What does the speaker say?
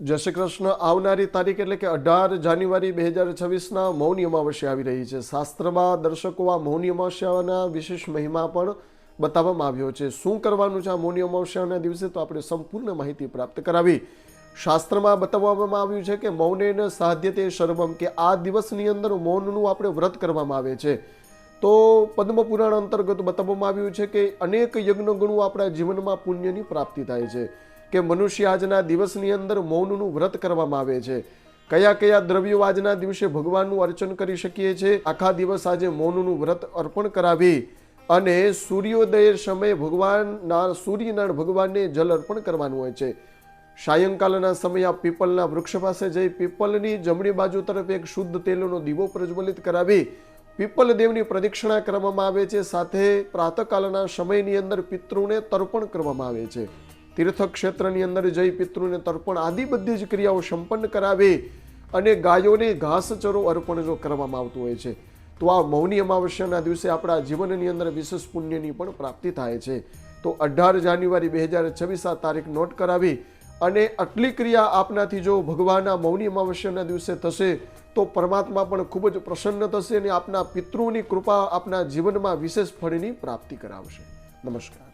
જય શ્રી કૃષ્ણ. આવનારી તારીખ એટલે કે 18 જાન્યુઆરી 2026ના મૌની અમાવસ્યા આવી રહી છે. શાસ્ત્રમાં દર્શકો આ મૌની અમાવસ્યાના વિશેષ મહિમા પણ બતાવવામાં આવ્યો છે. શું કરવાનું છે આ મૌની અમાવસ્યાના દિવસે, તો આપણે સંપૂર્ણ માહિતી પ્રાપ્ત કરાવી. શાસ્ત્રમાં બતાવવામાં આવ્યું છે કે મૌનેન સાધ્યતે સર્વમ, કે આ દિવસની અંદર મૌનનું આપણે વ્રત કરવામાં આવે છે. તો પદ્મપુરાણ અંતર્ગત બતાવવામાં આવ્યું છે કે અનેક યજ્ઞ ગણું આપણા જીવનમાં પુણ્યની પ્રાપ્તિ થાય છે. કે મનુષ્ય આજના દિવસની અંદર મૌનનું વ્રત કરવામાં આવે છે. કયા કયા દ્રવ્યો આજના દિવસે ભગવાનનું અર્ચન કરી શકીએ છીએ, આખા દિવસ આજે મૌનનું વ્રત અર્પણ કરાવી અને સૂર્યોદય સમયે સૂર્યનારાયણ ભગવાનને જલ અર્પણ કરવાનું હોય છે. સાયંકાલના સમયે આ પીપલના વૃક્ષ પાસે જઈ પીપલની જમણી બાજુ તરફ એક શુદ્ધ તેલનો દીવો પ્રજ્વલિત કરાવી પીપલ દેવની પ્રદક્ષિણા કરવામાં આવે છે. સાથે પ્રાતઃકાલના સમયની અંદર પિતૃને તર્પણ કરવામાં આવે છે. તીર્થક્ષેત્રની અંદર જઈ પિતૃને તર્પણ આદિ બધી જ ક્રિયાઓ સંપન્ન કરાવી અને ગાયોને ઘાસચરો અર્પણ જો કરવામાં આવતું હોય છે. તો આ મૌની અમાવસ્યાના દિવસે આપણા જીવનની અંદર વિશેષ પુણ્યની પણ પ્રાપ્તિ થાય છે. તો 18 જાન્યુઆરી 2026 આ તારીખ નોટ કરાવી અને આટલી ક્રિયા આપનાથી જો ભગવાનના મૌની અમાવસ્યાના દિવસે થશે તો પરમાત્મા પણ ખૂબ જ પ્રસન્ન થશે અને આપના પિતૃની કૃપા આપના જીવનમાં વિશેષ ફળની પ્રાપ્તિ કરાવશે. નમસ્કાર.